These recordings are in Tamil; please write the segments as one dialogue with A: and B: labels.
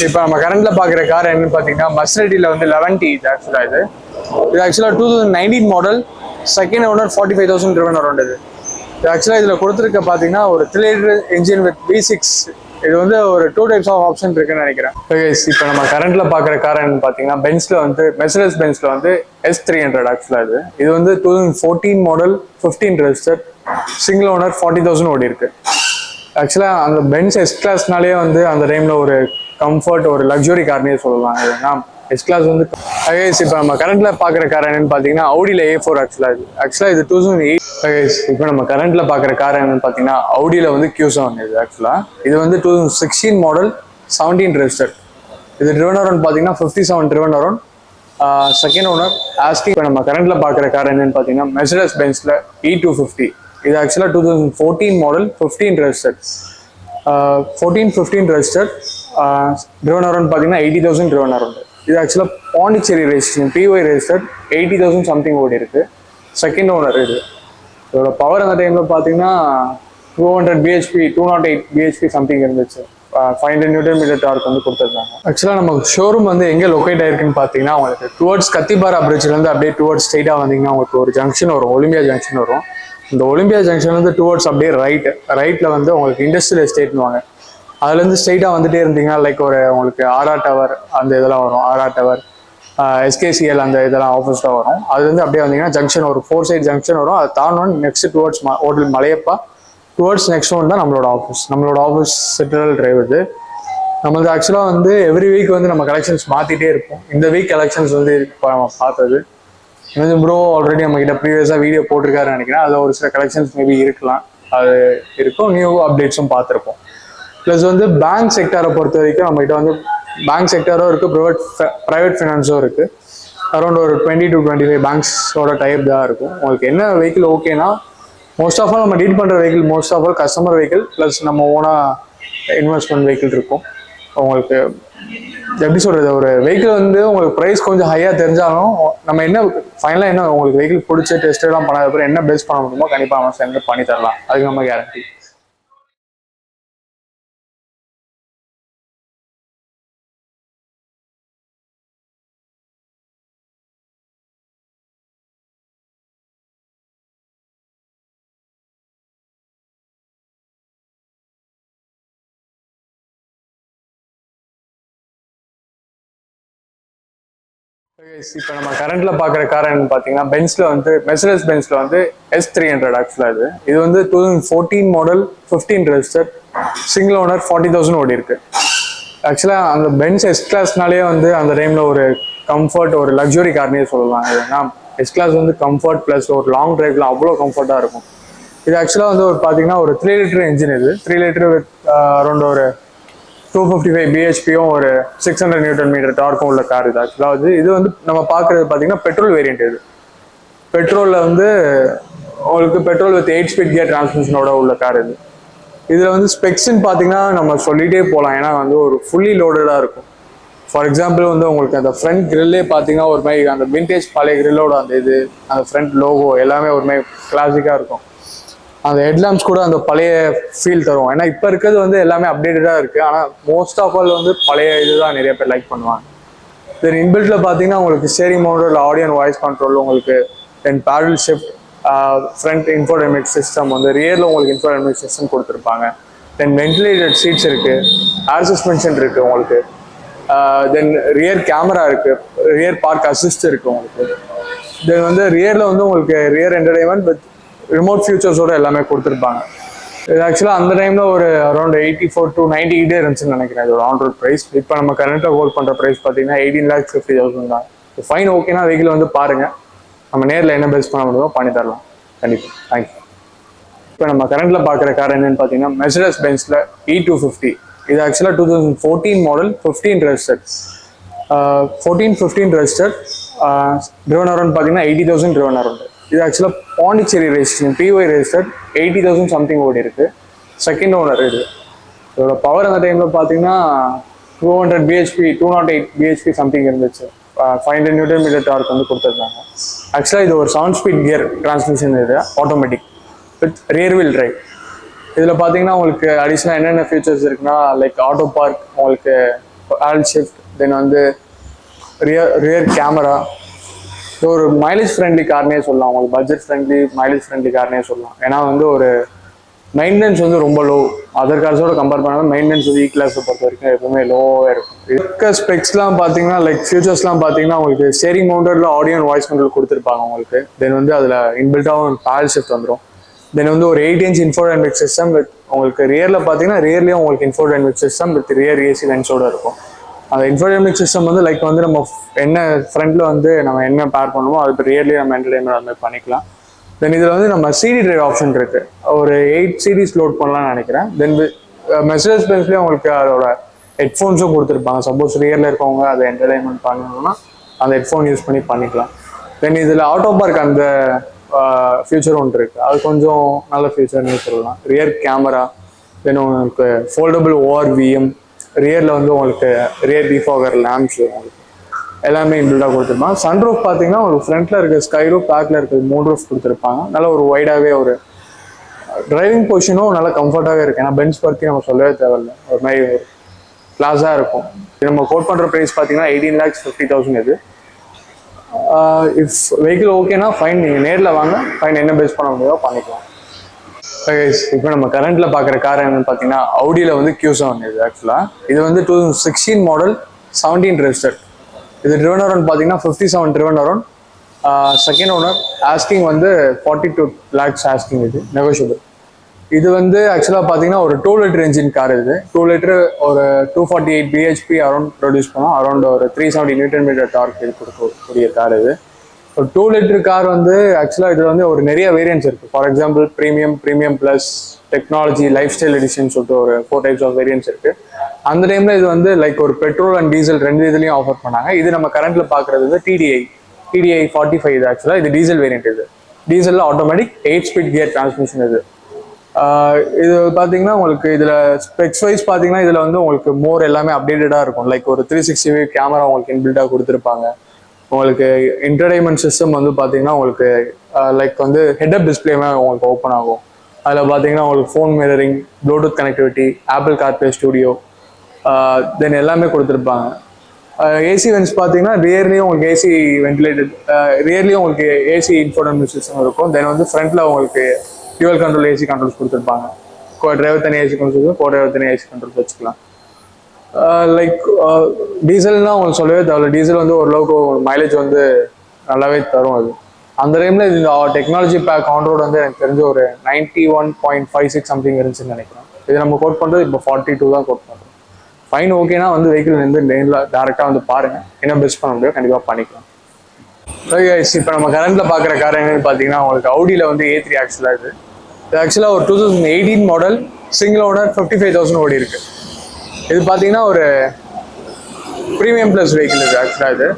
A: இப்போ நம்ம கரண்ட்ல பார்க்குற கார் என்னன்னு பார்த்தீங்கன்னா மஸ்ரட்டியில் வந்து 11T இது ஆக்சுவலாக இது ஆக்சுவலாக 2019 model, second owner 45,000 driven around இது ஆக்சுவலாக இதில் கொடுத்துருக்க பார்த்தீங்கன்னா ஒரு 3 லிட்டர் இன்ஜின் வித் V6. இது வந்து ஒரு 2 டைப்ஸ் ஆஃப் ஆப்ஷன் இருக்குன்னு நினைக்கிறேன். இப்போ நம்ம கரண்ட்ல பார்க்குற கார் என்னன்னு பார்த்தீங்கன்னா பென்ஸ்ல வந்து மெர்சிடிஸ் பென்ஸ்ல வந்து S300 ஆக்சுவலாக இது வந்து 2014 மாடல், 15 ரெஜிஸ்டர், சிங்கிள் ஓனர், 40,000 ஓடி இருக்கு. ஆக்சுவலாக அந்த பென்ஸ் எஸ் கிளாஸ்னாலே வந்து அந்த டைமில் ஒரு கம்ஃபர்ட், ஒரு லக்ஸுரி கார்னே சொல்லலாம். ஏன்னா எஸ் கிளாஸ் வந்து இப்போ நம்ம கரண்ட்ல பார்க்குற கார் என்னன்னு பார்த்தீங்கன்னா Audiல A4 ஆக்சுவலாக இது 2008. இப்போ நம்ம கரண்ட்ல பார்க்குற கார் என்னன்னு பார்த்தீங்கன்னா Audiல வந்து Q7 இது வந்து 2016 மாடல், 17 ரெஜிஸ்டர். இது ட்ரிவன் அரௌண்ட் பார்த்தீங்கன்னா 57 driven around, second owner asking. இப்போ நம்ம கரண்ட்ல பார்க்குற கார் என்னன்னு பார்த்தீங்கன்னா மெர்சிடிஸ் பென்ஸ்ல E250. இது ஆக்சுவலாக 2014 model, 15 register, 15 register, driven around பார்த்தீங்கன்னா 80,000 ட்ரிவன் அரௌண்ட். இது ஆக்சுவலாக Pondicherry registration, PY register, 80,000 something ஓடி இருக்கு, செகண்ட் ஓனர் இது. இதோட பவர் அந்த டைமில் பார்த்தீங்கன்னா 200 BHP, 208 BHP சம்திங் இருந்துச்சு. 500 Nm டார்க் வந்து கொடுத்துருந்தாங்க. ஆக்சுவலாக நம்ம ஷோரூம் வந்து எங்கே லொக்கேட் ஆயிருக்குன்னு பார்த்தீங்கன்னா உங்களுக்கு டுவர்ட்ஸ் கத்திபாரா பிரிட்ஜ்லேருந்து அப்படியே டுவர்ட்ஸ் ஸ்ட்ரைட்டாக வந்தீங்கன்னா உங்களுக்கு ஒரு ஜங்ஷன் வரும், ஒலிம்பியா ஜங்ஷன் வரும். இந்த ஒலிம்பியா ஜங்ஷன் வந்து டுவர்ட்ஸ் அப்படியே ரைட்டில் வந்து உங்களுக்கு இண்டஸ்ட்ரியல் எஸ்டேட்னு வாங்க. அதுலேருந்து ஸ்ட்ரைட்டாக வந்துட்டே இருந்தீங்கன்னா லைக் ஒரு உங்களுக்கு ஆர்ஆர் டவர் அந்த இதெல்லாம் வரும், ஆர்ஆர் டவர், SKCL அந்த இதெல்லாம் ஆஃபீஸ்லாம் வரும். அதுலேருந்து அப்படியே வந்தீங்கன்னா ஜங்ஷன் ஒரு 4 சைட் ஜங்ஷன் வரும். அதை தாண்டோன்னு next towards hotel Malayappa, towards next one தான் நம்மளோட ஆஃபீஸ் சென்ட்ரல் டிரைவ். இது நம்மளுக்கு ஆக்சுவலாக வந்து எவ்ரி வீக் வந்து நம்ம கலெக்ஷன்ஸ் மாற்றிட்டே இருப்போம். இந்த வீக் கலெக்ஷன்ஸ் வந்து இப்போ நம்ம பார்த்தது வந்து ப்ரோ ஆல்ரெடி நம்ம கிட்ட ப்ரீவியஸாக வீடியோ போட்டிருக்காருன்னு நினைக்கிறேன். அதில் ஒரு சில கலெக்ஷன்ஸ் மேபி இருக்கலாம், அது இருக்கும். நியூ அப்டேட்ஸும் பார்த்துருப்போம். ப்ளஸ் வந்து பேங்க் செக்டாரை பொறுத்த வரைக்கும் நம்மகிட்ட வந்து பேங்க் செக்டாரும் இருக்குது, ப்ரைவேட் ஃபினான்ஸும் இருக்குது. அரௌண்ட் ஒரு 20 to 25 பேங்க்ஸோட டைப் தான் இருக்கும். உங்களுக்கு என்ன வெஹிக்கிள் ஓகேனா மோஸ்ட் ஆஃப் ஆல் நம்ம டீல் பண்ணுற vehicle most of all customer vehicle plus நம்ம ஓனாக இன்வெஸ்ட்மெண்ட் வெஹிக்கிள் இருக்கும். உங்களுக்கு எப்படி சொல்கிறது, ஒரு வெஹிக்கிள் வந்து உங்களுக்கு ப்ரைஸ் கொஞ்சம் ஹையாக தெரிஞ்சாலும் நம்ம என்ன ஃபைனலாக என்ன உங்களுக்கு வெஹிக்கிள் பிடிச்ச டெஸ்ட் எல்லாம் பண்ணாத அப்புறம் என்ன பெஸ்ட் பண்ண முடியுமோ கண்டிப்பாக நம்ம சேர்ந்து பண்ணி தரலாம். அதுக்கு நம்ம கேரண்டி. இப்போ நம்ம கரண்ட்ல பார்க்குற கார் என்னன்னு பார்த்தீங்கன்னா பென்ஸ்ல வந்து மெர்சிடிஸ் பென்ஸ்ல வந்து S300 ஆக்சுவலாக இது வந்து 2014 மாடல், 15 ரெஜிஸ்டர், சிங்கிள் ஓனர், 40,000 ஓடி இருக்கு. ஆக்சுவலாக அந்த பென்ஸ் எஸ் கிளாஸ்னாலே வந்து அந்த டைமில் ஒரு கம்ஃபர்ட், ஒரு லக்ஸுரி கார்னே சொல்லலாம். ஏன்னா எஸ் கிளாஸ் வந்து கம்ஃபர்ட் ப்ளஸ் ஒரு லாங் டிரைவ்ல அவ்வளோ கம்ஃபர்ட்டாக இருக்கும். இது ஆக்சுவலாக வந்து ஒரு பார்த்தீங்கன்னா ஒரு 3 லிட்டர் இன்ஜின். இது 3 லிட்டர் வித் அரௌண்ட் ஒரு 255 BHPயும் ஒரு 600 Nm டார்க்கும் உள்ள கார். இது ஆக்சுவலாக இது வந்து நம்ம பார்க்குறது பார்த்தீங்கன்னா பெட்ரோல் வேரியன்ட். இது பெட்ரோலில் வந்து உங்களுக்கு பெட்ரோல் வித் 8 ஸ்பீட் கியர் டிரான்ஸ்மிஷனோட உள்ள கார். இதில் வந்து ஸ்பெக்ஸ்ன்னு பார்த்தீங்கன்னா நம்ம சொல்லிகிட்டே போகலாம். ஏன்னா வந்து ஒரு ஃபுல்லி லோடடாக இருக்கும். ஃபார் எக்ஸாம்பிள் வந்து உங்களுக்கு அந்த ஃப்ரண்ட் கிரில்லே பார்த்தீங்கன்னா ஒரு மாதிரி அந்த விண்டேஜ் பழைய கிரில்லோட அந்த ஃப்ரண்ட் லோகோ எல்லாமே ஒரு மாதிரி கிளாசிக்காக இருக்கும். அந்த ஹெட்லாம்ப்ஸ் கூட அந்த பழைய ஃபீல் தரும். ஏன்னா இப்போ இருக்கிறது வந்து எல்லாமே அப்டேட்டடாக இருக்குது, ஆனால் மோஸ்ட் ஆஃப் ஆல் வந்து பழைய இதுதான் நிறைய பேர் லைக் பண்ணுவாங்க. தென் இன்பில்ட்டில் பார்த்தீங்கன்னா உங்களுக்கு steering mount, audio and voice control, உங்களுக்கு தென் பேடல் ஷிஃப்ட், ஃப்ரண்ட் இன்ஃபோடைன்மெண்ட் சிஸ்டம் வந்து ரியரில் உங்களுக்கு இன்ஃபோடைன்மெண்ட் சிஸ்டம் கொடுத்துருப்பாங்க. தென் வென்டிலேட்டட் சீட்ஸ் இருக்குது, ஏர் சஸ்பென்ஷன் இருக்குது உங்களுக்கு, தென் ரியர் கேமரா இருக்குது, ரியர் பார்க் அசிஸ்ட் இருக்குது உங்களுக்கு. தென் வந்து ரியரில் வந்து உங்களுக்கு ரியர் என்டர்டைன்மெண்ட் வித் ரிமோட் ஃபியூச்சர்ஸோட எல்லாமே கொடுத்துருப்பாங்க. இது ஆக்சுவலாக அந்த டைமில் ஒரு அரௌண்ட் 84 to 90 கிட்டே இருந்துச்சுன்னு நினைக்கிறேன் இதோட ஆன் ரோட் ப்ரைஸ். இப்போ நம்ம கரண்ட்டாக ஹோல்ட் பண்ணுற ப்ரைஸ் பார்த்தீங்கன்னா 18,50,000 தான். ஃபைன் ஓகேனா வெஹிக்கிள் வந்து பாருங்கள், நம்ம நேரில் என்ன பெஸ்ட் பண்ண முடியுமோ பண்ணி தரலாம் கண்டிப்பாக. தேங்க்யூ. இப்போ நம்ம கரண்ட்டில் பார்க்குற கார் என்னன்னு பார்த்தீங்கன்னா மெர்சிடிஸ் பென்ஸ்ல E250. இது ஆக்சுவலாக 2014 model, 15 register, 15 register, driven around பார்த்தீங்கன்னா 80,000 ட்ரிவன் அரௌண்ட். இது ஆக்சுவலாக Pondicherry registration, PY register, 80,000 something ஓடி இருக்கு, செகண்ட் ஓனர் இது. இதோட பவர் அந்த டைமில் பார்த்தீங்கன்னா 200 BHP, 208 BHP சம்திங் இருந்துச்சு. 500 Nm டார்க் வந்து கொடுத்துருந்தாங்க. ஆக்சுவலாக இது ஒரு 7 ஸ்பீட் கியர் டிரான்ஸ்மிஷன். இது automatic with rear wheel drive. இதில் பார்த்தீங்கன்னா உங்களுக்கு அடிஷ்னலாக என்னென்ன ஃபீச்சர்ஸ் இருக்குன்னா லைக் ஆட்டோ பார்க், உங்களுக்கு பேடல் ஷிஃப்ட், தென் வந்து ரியர் கேமரா. ஒரு மைலேஜ் ஃப்ரெண்ட்லி கார்னே சொல்லலாம், உங்களுக்கு budget friendly mileage friendly carne சொல்லலாம். ஏன்னா வந்து ஒரு மெயின்டெனன்ஸ் வந்து ரொம்ப லோ. அதர் கார்ஸோட கம்பேர் பண்ணாலும் மெயின்டெனன்ஸ் வந்து கிளாஸை பொறுத்த வரைக்கும் எப்பவுமே லோவாக இருக்கும். இருக்க ஸ்பெக்ஸ்லாம் பார்த்தீங்கன்னா லைக் ஃபியூச்சர்ஸ்லாம் பார்த்தீங்கன்னா உங்களுக்கு ஸ்டேரிங் மவுண்டரில் ஆடியோ அண்ட் வாய்ஸ் கண்ட்ரோல் கொடுத்துருப்பாங்க உங்களுக்கு. தென் வந்து அதில் இன்பில்ட்டாகவும் பேடல் ஷிஃப்ட் வந்துடும். தென் வந்து ஒரு 8 inch இன்ஃபோடைனமிக் சிஸ்டம் வித் உங்களுக்கு ரியரில் பார்த்தீங்கன்னா ரியர்லேயும் உங்களுக்கு இன்ஃபோடைனமிக் சிஸ்டம் வித் ரியர் ஏசி வென்ஸோட இருக்கும். அந்த இன்ஃபோடைனமிக் சிஸ்டம் வந்து லைக் வந்து நம்ம என்ன ஃப்ரண்ட்டில் வந்து நம்ம என்ன பேர் பண்ணுமோ அது ரியர்லேயே நம்ம என்டர்டைன்மெண்ட் அது மாதிரி பண்ணிக்கலாம். தென் இதில் வந்து நம்ம சிடி டிரைவ் ஆப்ஷன் இருக்குது. ஒரு 8 CDs லோட் பண்ணலாம்னு நினைக்கிறேன். தென் மெர்சிடிஸ் பென்ஸ்லேயே உங்களுக்கு அதோட ஹெட்ஃபோன்ஸும் கொடுத்துருப்பாங்க. சப்போஸ் ரியரில் இருக்கவங்க அதை என்டர்டைன்மெண்ட் பண்ணணும்னா அந்த ஹெட்ஃபோன் யூஸ் பண்ணி பண்ணிக்கலாம். தென் இதில் ஆட்டோ பார்க் அந்த ஃபியூச்சர் ஒன்று இருக்குது, அது கொஞ்சம் நல்ல ஃபியூச்சர்னு சொல்லலாம். ரியர் கேமரா, தென் உங்களுக்கு ஃபோல்டபுள் ORVM, ரியரில் வந்து உங்களுக்கு ரியர் டிஃபாகர் லேம்ப்ஸ் உங்களுக்கு எல்லாமே இன்பில்டாக கொடுத்துருப்பாங்க. சன்ரூஃப் பார்த்தீங்கன்னா உங்களுக்கு ஃப்ரண்ட்டில் இருக்க ஸ்கை ரூஃப், பேக்கில் இருக்க மூன் ரூஃப் கொடுத்துருப்பாங்க. நல்ல ஒரு வைடாகவே ஒரு டிரைவிங் பொசிஷனும் நல்லா கம்ஃபர்ட்டாகவே இருக்குது. ஏன்னா பென்ஸ் பற்றி நம்ம சொல்லவே தேவையில்லை, ஒரு மாதிரி ஒரு கிளாஸாக இருக்கும். நம்ம கோட் பண்ணுற ப்ரைஸ் பார்த்தீங்கன்னா 18,50,000 இது. இஃப் வெஹிக்கிள் ஓகேனா ஃபைன், நீங்கள் நேரில் வாங்க, ஃபைன் என்ன பேஸ் பண்ண முடியாதோ பண்ணிக்கலாம். இப்போ நம்ம கரண்ட்டில் பார்க்குற கார் என்னன்னு பார்த்தீங்கன்னா அவுடியில் வந்து Q7 இது. ஆக்சுவலாக இது வந்து 2016 மாடல், 17 ரெஜிஸ்டர்ட். இது ட்ரிவன் அரௌண்ட் பார்த்தீங்கன்னா 57 driven around. Second owner, asking வந்து 42 lakhs ஆஸ்கிங். இது நெகோஷியபிள். இது வந்து ஆக்சுவலாக பார்த்தீங்கன்னா ஒரு 2 liter என்ஜின் கார். இது 2 liter ஒரு 248 bhp அரௌண்ட் ப்ரொடியூஸ் பண்ணோம். அரௌண்ட் ஒரு 370 Nm டார்க் இது கொடுக்கக்கூடிய கார் இது. ஒரு 2 liter கார் வந்து ஆக்சுவலாக இதில் வந்து ஒரு நிறைய வேரியன்ட்ஸ் இருக்குது. For example premium plus, technology, life style edition சொல்லிட்டு ஒரு 4 types ஆஃப் வேரியன்ட்ஸ் இருக்குது. அந்த டைமில் இது வந்து லைக் ஒரு பெட்ரோல் அண்ட் டீசல் ரெண்டு இதுலையும் ஆஃபர் பண்ணாங்க. இது நம்ம கரண்ட்டில் பார்க்குறது வந்து TDI 45. இது ஆக்சுவலாக இது டீசல் வேரியன்ட். இது டீசலில் ஆட்டோமேட்டிக் 8 speed கியர் டிரான்ஸ்மிஷன். இது இது பார்த்தீங்கன்னா உங்களுக்கு இதில் ஸ்பெக்ஸ் வைஸ் பார்த்தீங்கன்னா இதில் வந்து உங்களுக்கு மோர் எல்லாமே அப்டேட்டடாக இருக்கும். லைக் ஒரு 360 கேமரா உங்களுக்கு இன்பில்டாக கொடுத்துருப்பாங்க. உங்களுக்கு என்டர்டைன்மெண்ட் சிஸ்டம் வந்து பார்த்தீங்கன்னா உங்களுக்கு லைக் வந்து ஹெட்அப் டிஸ்பிளேமே உங்களுக்கு ஓப்பன் ஆகும். அதில் பார்த்தீங்கன்னா உங்களுக்கு phone mirroring, Bluetooth connectivity, Apple CarPlay studio, then எல்லாமே கொடுத்துருப்பாங்க. ஏசி வென்ஸ் பார்த்தீங்கன்னா ரியர்லேயும் உங்களுக்கு ஏசி வென்டிலேட்டட், ரியர்லேயும் உங்களுக்கு ஏசி இன்ஃபோடைன்மெண்ட் சிஸ்டம் இருக்கும். தென் வந்து ஃப்ரண்ட்டில் உங்களுக்கு ஃபியூவல் கண்ட்ரோல் ஏசி கண்ட்ரோல்ஸ் கொடுத்துருப்பாங்க. டிரைவர் தனி ஏசி கண்ட்ரோல்ஸ், டிரைவர் தனி ஏசி கண்ட்ரோல்ஸ் வச்சுக்கலாம். லைக் டீசல்னால் உங்களுக்கு சொல்லவே தேவையில்ல. டீசல் வந்து ஓரளவுக்கு மைலேஜ் வந்து நல்லாவே தரும். அது அந்த டைமில் இது டெக்னாலஜி பேக் ஆன் ரோடு வந்து எனக்கு தெரிஞ்ச ஒரு 91.56 சம்திங் இருந்துச்சுன்னு நினைக்கிறேன். இது நம்ம கோட் பண்ணுறது இப்போ 42 தான் கோட் பண்ணுறோம். ஃபைன் ஓகேனா வந்து வெஹிக்கிள் வந்து நேரில் டேரெக்டாக வந்து பாருங்கள், என்ன பெஸ்ட் பண்ண முடியும் கண்டிப்பாக பண்ணிக்கலாம். இப்போ நம்ம கரண்ட்டில் பார்க்குற கார் என்னன்னு பார்த்தீங்கன்னா உங்களுக்கு அவுடியில் வந்து A3 ஆக்சுவலாக இது ஆக்சுவலாக ஒரு 2018 மாடல், சிங்கிள் ஓனர், 55,000 ஓடி இருக்கு. இது பார்த்தீங்கன்னா ஒரு ப்ரீமியம் ப்ளஸ் வெஹிக்கிள் இது ஆக்சுவலாக. இது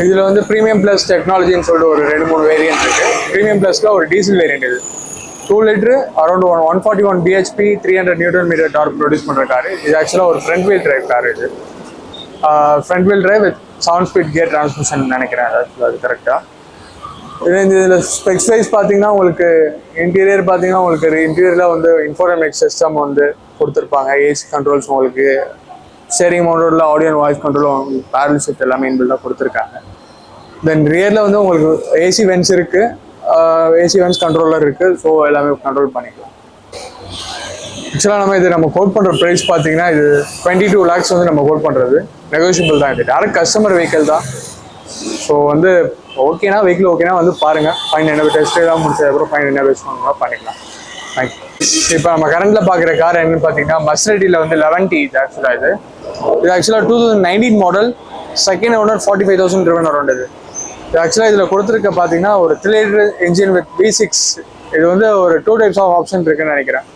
A: இதில் வந்து ப்ரீமியம் ப்ளஸ் டெக்னாலஜின்னு சொல்லிட்டு ஒரு 2-3 வேரியன்ட் இருக்குது. ப்ரீமியம் ப்ளஸில் ஒரு டீசல் வேரியன்ட். இது 2 liter around 141 bhp 300 Nm torque produce பண்ணுற காரு. இது ஆக்சுவலாக ஒரு ஃப்ரண்ட் வீல் டிரைவ் கார். இது front wheel drive with 7 speed gear transmission நினைக்கிறேன். அது கரெக்டாக. இதில் ஸ்பெக்ஸ் வைஸ் பார்த்தீங்கன்னா உங்களுக்கு இன்டீரியர் பார்த்தீங்கன்னா உங்களுக்கு இன்டீரியரில் வந்து இன்ஃபோடைன்மெண்ட் சிஸ்டம் வந்து கொடுத்துருப்பாங்க. ஏசி கண்ட்ரோல்ஸ் உங்களுக்கு ஸ்டேரிங் மவுண்டரில் ஆடியோ அண்ட் வாய்ஸ் கண்ட்ரோலும் பேடல் ஷிஃப்ட் எல்லாமே இன்பில்டாக கொடுத்துருக்காங்க. தென் ரியரில் வந்து உங்களுக்கு ஏசி வென்ஸ் இருக்குது, ஏசி வென்ஸ் கண்ட்ரோலர் இருக்குது. ஸோ எல்லாமே கண்ட்ரோல் பண்ணிக்கலாம். ஆக்சுவலாக நம்ம கோட் பண்ணுற ப்ரைஸ் பார்த்தீங்கன்னா இது 22 lakhs வந்து நம்ம கோட் பண்ணுறது நெகோஷியபிள் தான். இது டேரக்ட் கஸ்டமர் வெஹிக்கிள் தான். ஸோ வந்து ஓகேனா வெஹிக்கிள் ஓகேனா வந்து பாருங்கள், ஃபைன் என்ன டெஸ்ட் தான் முடிச்சதுக்கப்புறம் ஃபைன் என்ன பேஸ் பண்ணலாம் பண்ணிக்கலாம். தேங்க்யூ. இப்போ நம்ம கரண்ட்டில் பார்க்குற கார் என்னன்னு பார்த்தீங்கன்னா மர்சிடிஸில் வந்து 11T. இது ஆக்சுவலாக இது ஆக்சுவலாக 2019 model, second owner, 45,000 driven around. இது ஆக்சுவலாக இதில் கொடுத்துருக்க பார்த்தீங்கன்னா ஒரு 3 liter என்ஜின் வித் V6. இது வந்து ஒரு 2 types ஆஃப் ஆப்ஷன் இருக்குன்னு நினைக்கிறேன்.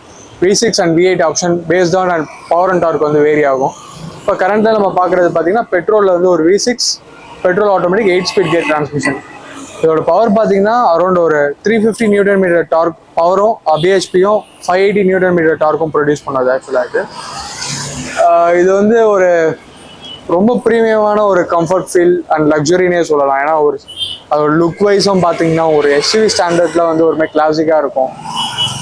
A: V6 and V8 option based on and power and torque வந்து வேரி ஆகும். இப்போ கரண்ட்டில் நம்ம பார்க்குறது பார்த்தீங்கன்னா பெட்ரோலில் வந்து ஒரு V6 petrol automatic 8 speed gear transmission. இதோட பவர் பார்த்தீங்கன்னா அரௌண்ட் ஒரு 350 Nm டார்க் பவரும் பிஹெச்பியும் 580 Nm டார்க்கும் ப்ரொடியூஸ் பண்ணது ஆக்சுவலாக. இது வந்து ஒரு ரொம்ப ப்ரீமியமான ஒரு கம்ஃபர்ட் ஃபீல் அண்ட் லக்ஸரினே சொல்லலாம். ஏன்னா ஒரு அதோட லுக் வைஸும் பார்த்தீங்கன்னா ஒரு SUV ஸ்டாண்டர்டில் வந்து ஒரு மாதிரி கிளாசிக்காக இருக்கும்.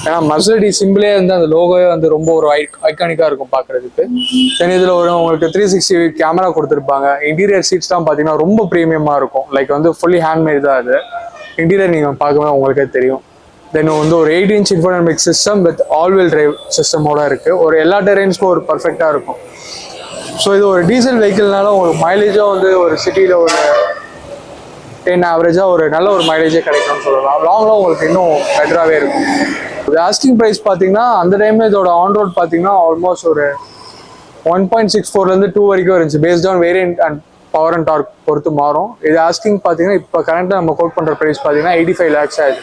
A: ஏன்னா மர்சிடிஸ் சிம்பிளே வந்து அந்த லோகோவே வந்து ரொம்ப ஒரு ஐகானிக்காக இருக்கும் பார்க்குறதுக்கு. தென் இதில் ஒரு உங்களுக்கு 360 கேமரா கொடுத்துருப்பாங்க. இன்டீரியர் சீட்ஸ்லாம் பார்த்தீங்கன்னா ரொம்ப ப்ரீமியமாக இருக்கும். லைக் வந்து ஃபுல்லி ஹேண்ட்மேட் தான் அது. இன்டீரியர் நீங்கள் பார்க்கும்போது உங்களுக்கே தெரியும். தென் வந்து ஒரு 8 inch infotainment system with all wheel drive சிஸ்டமோட இருக்குது. ஒரு எல்லா டெரெயின்ஸ்க்கும் ஒரு பர்ஃபெக்டாக இருக்கும். ஸோ இது ஒரு டீசல் வெஹிக்கிள்னால உங்களுக்கு மைலேஜாக வந்து ஒரு சிட்டியில் ஒரு 10 ஆவரேஜாக ஒரு நல்ல ஒரு மைலேஜே கிடைக்கும்னு சொல்லலாம். லாங்கில் உங்களுக்கு இன்னும் பெட்டராகவே இருக்கும். இது ஆஸ்கிங் ப்ரைஸ் பார்த்தீங்கன்னா அந்த டைமில் இதோட ஆன் ரோட் பார்த்தீங்கன்னா ஆல்மோஸ்ட் ஒரு 1.64 2 வரைக்கும் இருந்துச்சு. Based on variant and power and torque பொறுத்து மாறும். இது ஆஸ்கிங் பார்த்தீங்கன்னா இப்போ கரண்ட்டாக நம்ம கோட் பண்ணுற ப்ரைஸ் பார்த்தீங்கன்னா 85 lakhs ஆகுது.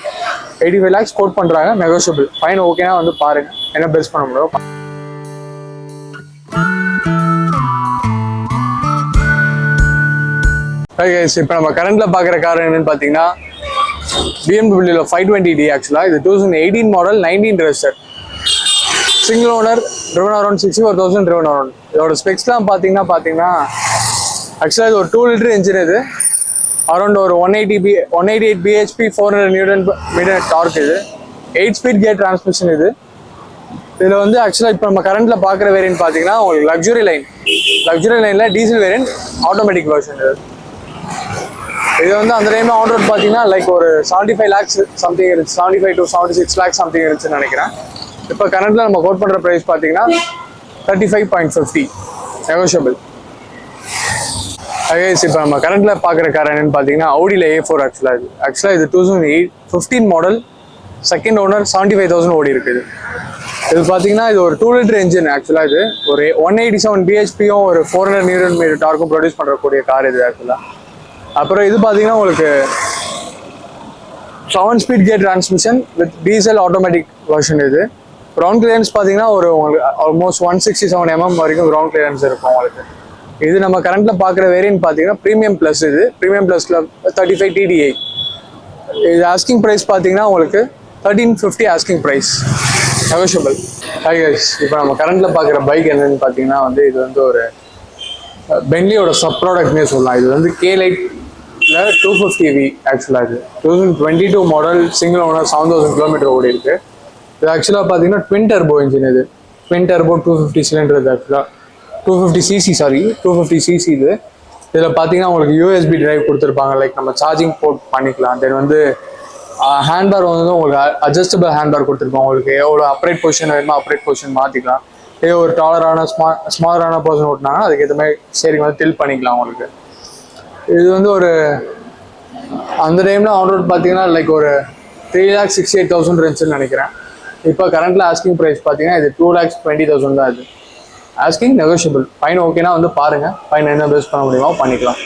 A: 85 lakhs கோட் பண்ணுறாங்க. நெகோஷியபிள். ஃபைன், ஓகேனா வந்து பாருங்கள் என்ன பெஸ்ட் பண்ண முடியும். இப்போ நம்ம கரண்ட்ல பார்க்குற கார் என்னன்னு பார்த்தீங்கன்னா BMW 520D. ஆக்சுவலாக இது 2018 model, 19 register, single owner, driven around 61,000 driven around. இதோட ஸ்பெக்ஸ்லாம் பார்த்தீங்கன்னா ஆக்சுவலாக இது ஒரு 2 liter இன்ஜின். இது அரௌண்ட் ஒரு 188 bhp 400 Nm டார்க். இது 8 speed gear டிரான்ஸ்மிஷன். இதில் வந்து ஆக்சுவலாக இப்போ நம்ம கரண்ட்டில் பார்க்குற வேரியன்ட் பார்த்தீங்கன்னா உங்களுக்கு லக்ஸுரி லைனில் டீசல் வேரியன்ட் ஆட்டோமேட்டிக் வெர்ஷன். இது வந்து அந்த டைமில் ஆன் ரோட் பார்த்தீங்கன்னா லைக் ஒரு 75 lakhs சம்திங் இருந்துச்சு. 75 to 76 lakhs சம்திங் இருந்துச்சுன்னு நினைக்கிறேன். இப்போ கரண்ட்டில் நம்ம கோட் பண்ணுற ப்ரைஸ் பார்த்தீங்கன்னா 35.50 நெகோஷியபிள். இப்போ நம்ம கரண்ட்டில் பார்க்குற கார் என்னன்னு பார்த்தீங்கன்னா Audiல A4. ஆக்சுவலாக இது 2015 மாடல், செகண்ட் ஓனர், 75,000 ஓடி இருக்குது. இது பார்த்தீங்கன்னா இது ஒரு 2 liter இன்ஜின். ஆக்சுவலாக இது ஒரு 187 bhpயும் ஒரு 400 Nm டார்க்கும் ப்ரொடியூஸ் பண்ணுறக்கூடிய கார் இது ஆக்சுவலாக. அப்புறம் இது பார்த்தீங்கன்னா உங்களுக்கு 7 speed gear transmission with diesel automatic version. இது கிரவுண்ட் கிளியரன்ஸ் பார்த்தீங்கன்னா ஒரு உங்களுக்கு ஆல்மோஸ்ட் 167 mm வரைக்கும் கிரவுண்ட் கிளியரன்ஸ் இருக்கும் உங்களுக்கு. இது நம்ம கரண்ட்ல பார்க்குற வேரியன்ட் பார்த்தீங்கன்னா ப்ரீமியம் ப்ளஸ். இது ப்ரீமியம் ப்ளஸ்ல 35 TDI. இது ஆஸ்கிங் ப்ரைஸ் பார்த்தீங்கன்னா உங்களுக்கு 1350 ஆஸ்கிங் ப்ரைஸ், நெகோஷியபிள். இப்போ நம்ம கரண்ட்ல பார்க்குற பைக் என்னன்னு பார்த்தீங்கன்னா வந்து இது வந்து ஒரு பென்லியோட சப் ப்ராடக்ட்னே சொல்லலாம். இது வந்து K-Lite 250V. ஆக்சுவலாக இது 2022 மாடல், சிங்கிள் ஓனர், 7,000 km ஓடி இருக்கு. இது ஆக்சுவலாக பார்த்தீங்கன்னா ட்வின் டர்போ இன்ஜின். இது ட்வின் டர்போ 250 சிலிண்டர். இது ஆக்சுவலாக 250 cc. இது இதில் பார்த்தீங்கன்னா உங்களுக்கு USB டிரைவ் கொடுத்துருப்பாங்க. லைக் நம்ம சார்ஜிங் போர்ட் பண்ணிக்கலாம். தென் வந்து ஹேண்ட்பார் வந்து உங்களுக்கு அட்ஜஸ்டபிள் ஹேண்ட்பார் கொடுத்துருப்பாங்க. உங்களுக்கு எவ்வளோ அப்ரைட் பொசிஷன் வேணுமோ அப்ரைட் பொசிஷன் மாற்றிக்கலாம். இதே ஒரு டாலரான ஸ்மாலரான பர்சன் ஓட்டினாங்கன்னா அதுக்கேற்ற மாதிரி ஸ்டீரிங் வந்து டில் பண்ணிக்கலாம் உங்களுக்கு. இது வந்து ஒரு அந்த டைமில் ஆன் ரோட் பார்த்தீங்கன்னா லைக் ஒரு 3,68,000 இருந்துச்சுன்னு நினைக்கிறேன். இப்போ கரண்ட்டில் ஆஸ்கிங் ப்ரைஸ் பார்த்தீங்கன்னா இது 2,20,000 தான். இது ஆஸ்கிங், நெகோஷியபிள். ஃபைன், ஓகேனா வந்து பாருங்கள். ஃபைன் என்ன பெஸ்ட் பண்ண முடியுமோ பண்ணிக்கலாம்.